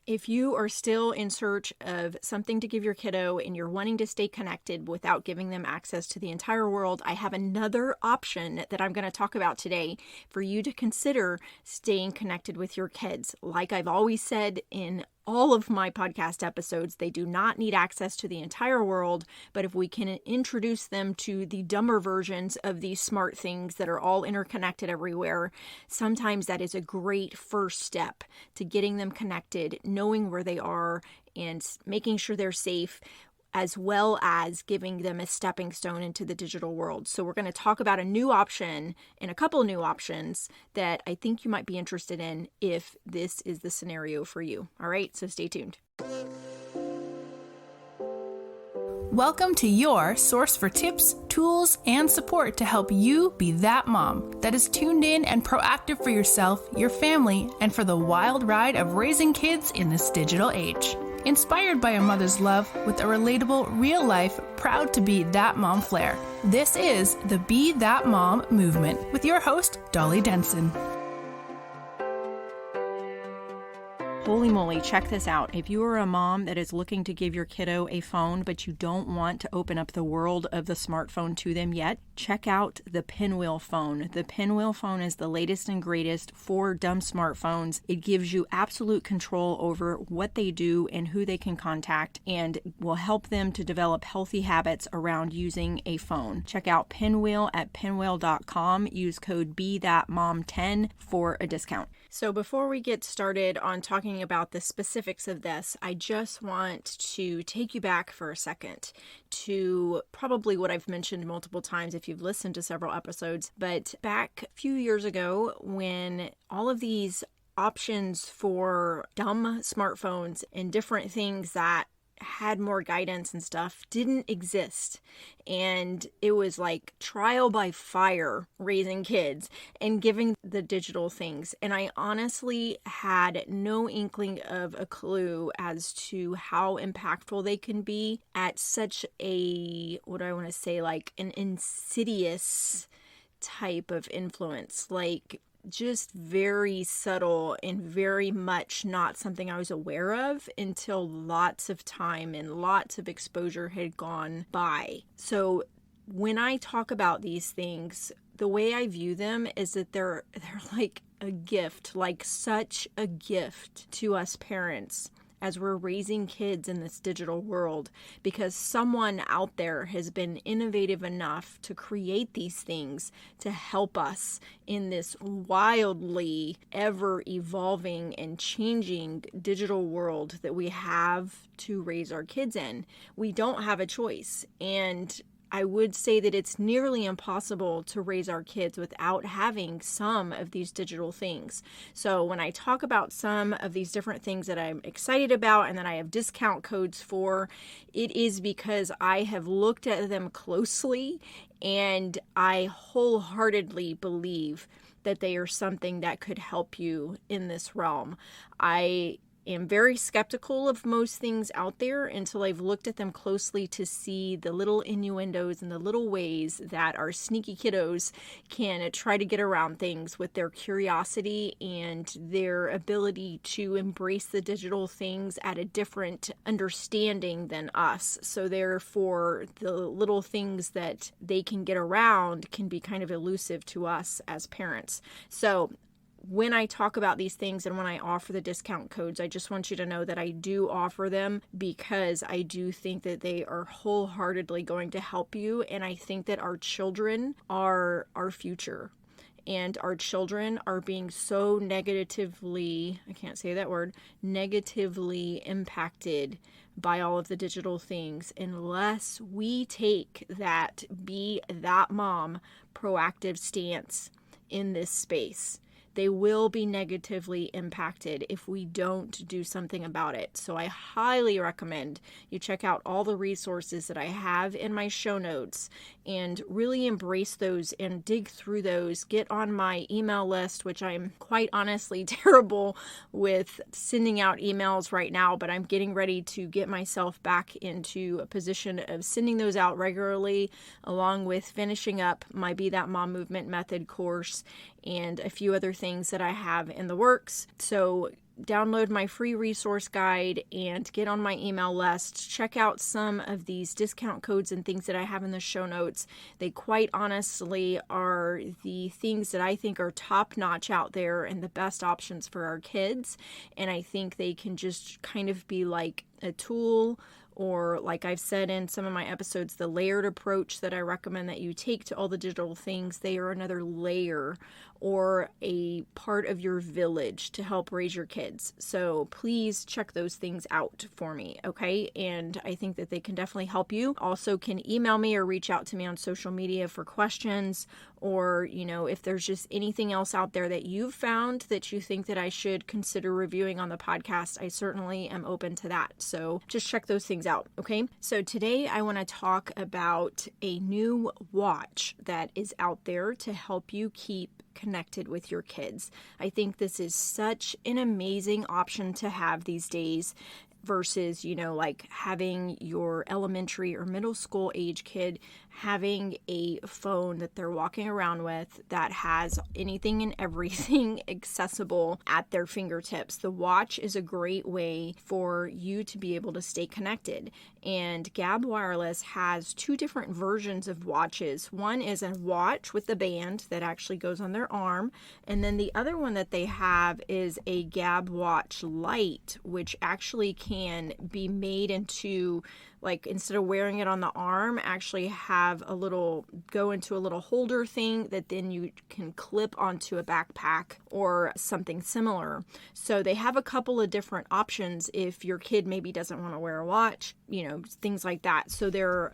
If you are still in search of something to give your kiddo and you're wanting to stay connected without giving them access to the entire world, I have another option that I'm going to talk about today for you to consider staying connected with your kids. Like I've always said in all of my podcast episodes, they do not need access to the entire world, but if we can introduce them to the dumber versions of these smart things that are all interconnected everywhere, sometimes that is a great first step to getting them connected, knowing where they are, and making sure they're safe, as well as giving them a stepping stone into the digital world. So we're going to talk about a new option and a couple new options that I think you might be interested in if this is the scenario for you. All right, so stay tuned. Welcome to your source for tips, tools, and support to help you be that mom that is tuned in and proactive for yourself, your family, and for the wild ride of raising kids in this digital age. Inspired by a mother's love with a relatable, real-life, proud-to-be that mom flair. This is the Be That Mom movement with your host, Dolly Denson. Holy moly, check this out. If you are a mom that is looking to give your kiddo a phone, but you don't want to open up the world of the smartphone to them yet, check out the Pinwheel phone. The Pinwheel phone is the latest and greatest for dumb smartphones. It gives you absolute control over what they do and who they can contact, and will help them to develop healthy habits around using a phone. Check out Pinwheel at pinwheel.com. Use code BeThatMom10 for a discount. So before we get started on talking about the specifics of this, I just want to take you back for a second to probably what I've mentioned multiple times if you've listened to several episodes, but back a few years ago when all of these options for dumb smartphones and different things that had more guidance and stuff didn't exist, and it was like trial by fire raising kids and giving the digital things, and I honestly had no inkling of a clue as to how impactful they can be at such a, what do I want to say, like an insidious type of influence, like just very subtle and very much not something I was aware of until lots of time and lots of exposure had gone by. So when I talk about these things, the way I view them is that they're like a gift, like such a gift to us parents as we're raising kids in this digital world, because someone out there has been innovative enough to create these things to help us in this wildly ever evolving and changing digital world that we have to raise our kids in. We don't have a choice, and I would say that it's nearly impossible to raise our kids without having some of these digital things. So when I talk about some of these different things that I'm excited about and that I have discount codes for, it is because I have looked at them closely and I wholeheartedly believe that they are something that could help you in this realm. I am very skeptical of most things out there until I've looked at them closely to see the little innuendos and the little ways that our sneaky kiddos can try to get around things with their curiosity and their ability to embrace the digital things at a different understanding than us. So therefore, the little things that they can get around can be kind of elusive to us as parents. So when I talk about these things and when I offer the discount codes, I just want you to know that I do offer them because I do think that they are wholeheartedly going to help you. And I think that our children are our future. And our children are being so negatively impacted by all of the digital things unless we take that Be That Mom proactive stance in this space. They will be negatively impacted if we don't do something about it. So I highly recommend you check out all the resources that I have in my show notes and really embrace those and dig through those. Get on my email list, which I'm quite honestly terrible with sending out emails right now, but I'm getting ready to get myself back into a position of sending those out regularly, along with finishing up my Be That Mom Movement Method course and a few other things that I have in the works. So download my free resource guide and get on my email list. Check out some of these discount codes and things that I have in the show notes. They quite honestly are the things that I think are top notch out there and the best options for our kids. And I think they can just kind of be like a tool, or like I've said in some of my episodes, the layered approach that I recommend that you take to all the digital things. They are another layer or a part of your village to help raise your kids. So please check those things out for me, okay? And I think that they can definitely help you. Also can email me or reach out to me on social media for questions, or, if there's just anything else out there that you've found that you think that I should consider reviewing on the podcast, I certainly am open to that. So just check those things out, okay? So today I want to talk about a new watch that is out there to help you keep connected with your kids. I think this is such an amazing option to have these days versus, like having your elementary or middle school age kid having a phone that they're walking around with that has anything and everything accessible at their fingertips. The watch is a great way for you to be able to stay connected. And Gab Wireless has two different versions of watches. One is a watch with the band that actually goes on their arm. And then the other one that they have is a Gab Watch Light, which actually can be made into, like, instead of wearing it on the arm, actually go into a little holder thing that then you can clip onto a backpack or something similar. So they have a couple of different options if your kid maybe doesn't want to wear a watch, things like that. So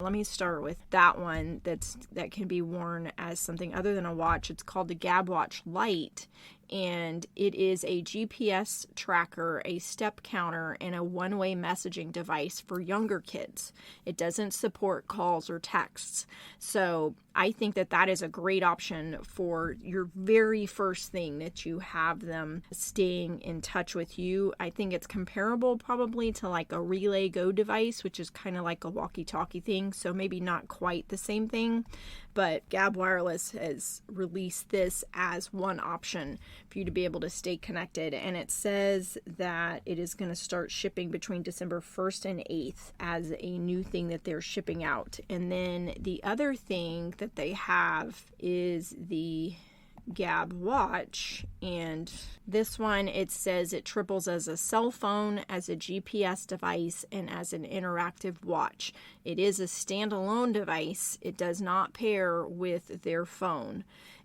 let me start with that one that can be worn as something other than a watch. It's called the Gab Watch Light. And it is a GPS tracker, a step counter, and a one-way messaging device for younger kids. It doesn't support calls or texts. So I think that is a great option for your very first thing that you have them staying in touch with you. I think it's comparable probably to like a Relay Go device, which is kind of like a walkie-talkie thing. So maybe not quite the same thing, but Gab Wireless has released this as one option for you to be able to stay connected. And it says that it is going to start shipping between December 1st and 8th as a new thing that they're shipping out. And then the other thing that they have is the Gab Watch, and this one, it says it triples as a cell phone, as a GPS device, and as an interactive watch. It is a standalone device. It does not pair with their phone.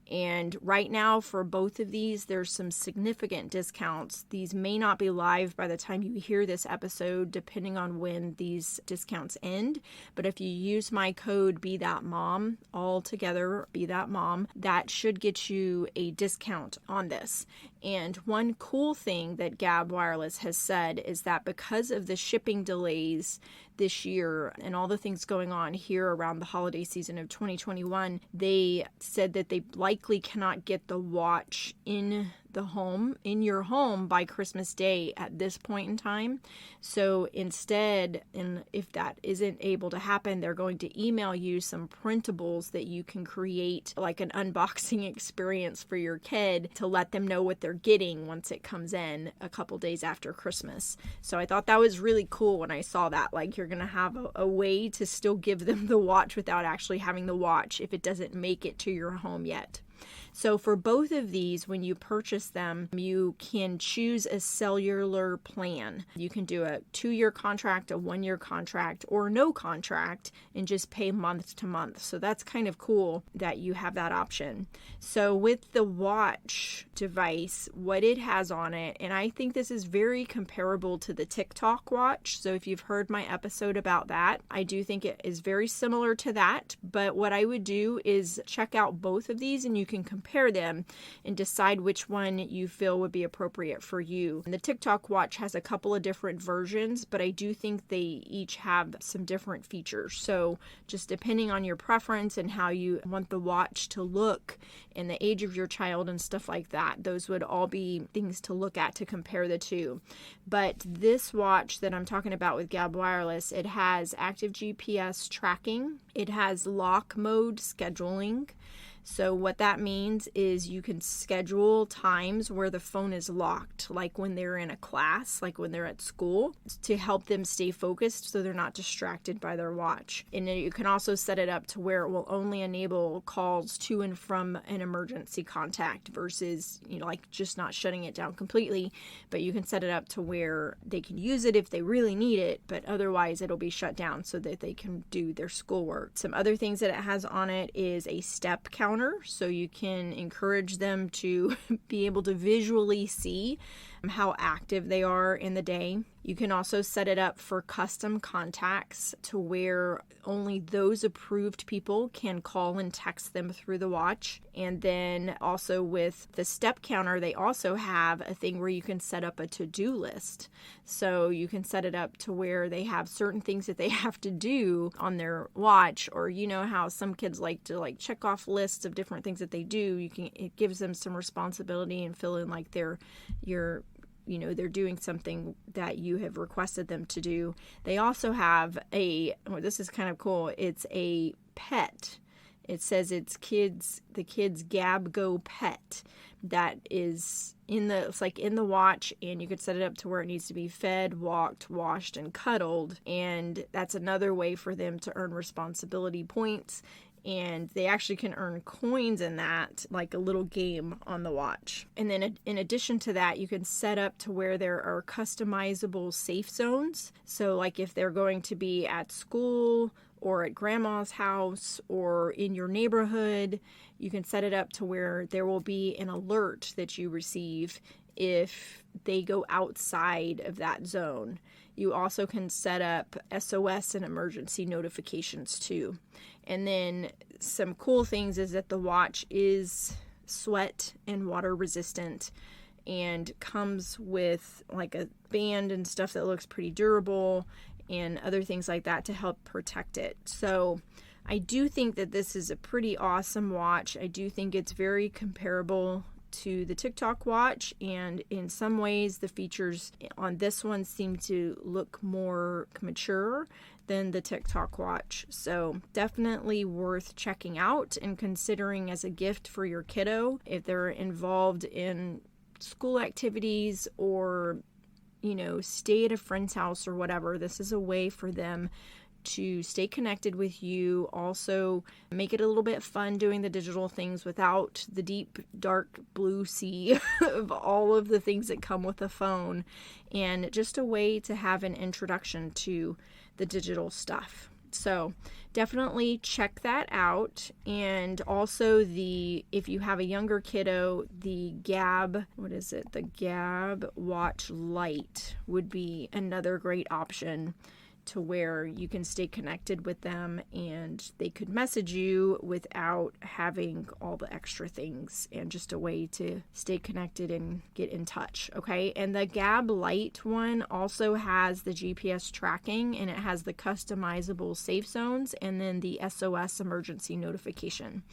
And right now for both of these, there's some significant discounts. These may not be live by the time you hear this episode, depending on when these discounts end. But if you use my code BeThatMom, all together, BeThatMom, that should get you a discount on this. And one cool thing that Gab Wireless has said is that because of the shipping delays this year and all the things going on here around the holiday season of 2021, they said that they likely cannot get the watch in your home by Christmas Day at this point in time. So instead, and if that isn't able to happen, they're going to email you some printables that you can create like an unboxing experience for your kid to let them know what they're getting once it comes in a couple days after Christmas. So I thought that was really cool when I saw that. Like, you're going to have a way to still give them the watch without actually having the watch if it doesn't make it to your home yet. So for both of these, when you purchase them, you can choose a cellular plan. You can do a 2-year contract, a 1-year contract, or no contract and just pay month to month. So that's kind of cool that you have that option. So with the watch device, what it has on it, and I think this is very comparable to the TikTok watch. So if you've heard my episode about that, I do think it is very similar to that. But what I would do is check out both of these and you can compare them and decide which one you feel would be appropriate for you. And the TikTok watch has a couple of different versions, but I do think they each have some different features. So just depending on your preference and how you want the watch to look and the age of your child and stuff like that, those would all be things to look at to compare the two. But this watch that I'm talking about with Gab Wireless, it has active GPS tracking. It has lock mode scheduling. So what that means is you can schedule times where the phone is locked, like when they're in a class, like when they're at school, to help them stay focused so they're not distracted by their watch. And then you can also set it up to where it will only enable calls to and from an emergency contact versus, like just not shutting it down completely, but you can set it up to where they can use it if they really need it, but otherwise it'll be shut down so that they can do their schoolwork. Some other things that it has on it is a step counter, so you can encourage them to be able to visually see how active they are in the day. You can also set it up for custom contacts to where only those approved people can call and text them through the watch. And then also with the step counter, they also have a thing where you can set up a to-do list. So you can set it up to where they have certain things that they have to do on their watch, or how some kids like to check off lists of different things that they do. It gives them some responsibility and feeling like they're doing something that you have requested them to do. They also have this is kind of cool. It's a pet. It says it's the kids Gabb Go pet that is it's like in the watch, and you could set it up to where it needs to be fed, walked, washed, and cuddled. And that's another way for them to earn responsibility points. And they actually can earn coins in that, like a little game on the watch. And then in addition to that, you can set up to where there are customizable safe zones. So like if they're going to be at school or at grandma's house or in your neighborhood, you can set it up to where there will be an alert that you receive if they go outside of that zone. You also can set up SOS and emergency notifications too. And then some cool things is that the watch is sweat and water resistant and comes with like a band and stuff that looks pretty durable and other things like that to help protect it. So I do think that this is a pretty awesome watch. I do think it's very comparable to the TikTok watch, and in some ways the features on this one seem to look more mature than the TikTok watch. So definitely worth checking out and considering as a gift for your kiddo if they're involved in school activities or stay at a friend's house or whatever. This is a way for them to stay connected with you. Also make it a little bit fun doing the digital things without the deep, dark blue sea of all of the things that come with a phone, and just a way to have an introduction to the digital stuff. So definitely check that out. And also if you have a younger kiddo, the Gab Watch Light would be another great option to where you can stay connected with them and they could message you without having all the extra things, and just a way to stay connected and get in touch. Okay. And the Gab Light one also has the GPS tracking, and it has the customizable safe zones and then the SOS emergency notification.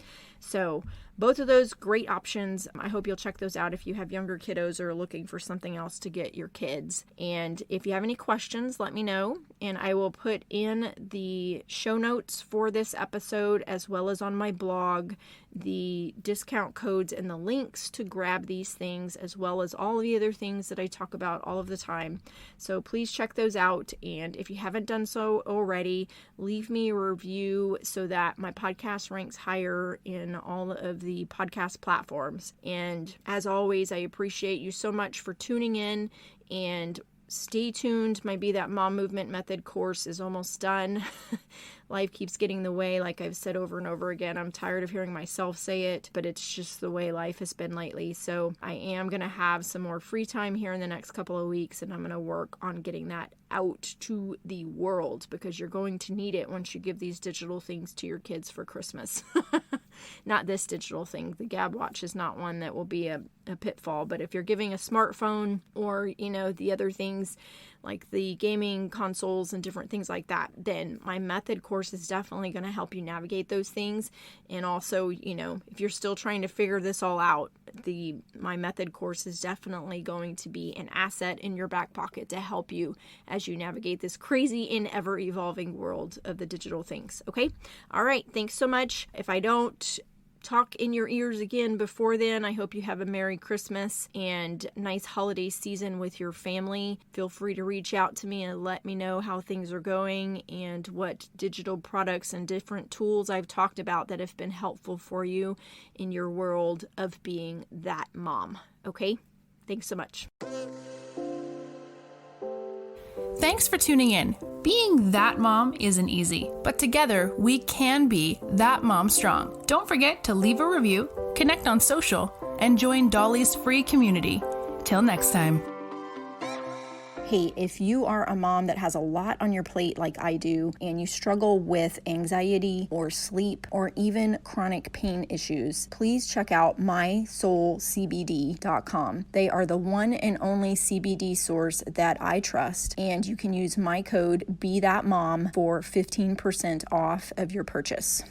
So both of those great options. I hope you'll check those out if you have younger kiddos or are looking for something else to get your kids. And if you have any questions, let me know. And I will put in the show notes for this episode, as well as on my blog, the discount codes and the links to grab these things, as well as all the other things that I talk about all of the time. So please check those out. And if you haven't done so already, leave me a review so that my podcast ranks higher in all of the podcast platforms. And as always, I appreciate you so much for tuning in, and stay tuned. My Be That Mom Movement Method course is almost done. Life keeps getting in the way, like I've said over and over again. I'm tired of hearing myself say it, but it's just the way life has been lately. So I am going to have some more free time here in the next couple of weeks, and I'm going to work on getting that out to the world, because you're going to need it once you give these digital things to your kids for Christmas. Not this digital thing. The Gab Watch is not one that will be a pitfall, but if you're giving a smartphone or, the other things like the gaming consoles and different things like that, then my method course is definitely going to help you navigate those things. And also, if you're still trying to figure this all out, my method course is definitely going to be an asset in your back pocket to help you as you navigate this crazy and ever evolving world of the digital things. Okay. All right. Thanks so much. If I don't talk in your ears again before then, I hope you have a Merry Christmas and nice holiday season with your family. Feel free to reach out to me and let me know how things are going and what digital products and different tools I've talked about that have been helpful for you in your world of being that mom. Okay? Thanks so much. Thanks for tuning in. Being that mom isn't easy, but together we can be that mom strong. Don't forget to leave a review, connect on social, and join Dolly's free community. Till next time. Hey, if you are a mom that has a lot on your plate like I do, and you struggle with anxiety or sleep or even chronic pain issues, please check out mysoulcbd.com. They are the one and only CBD source that I trust, and you can use my code BeThatMom for 15% off of your purchase.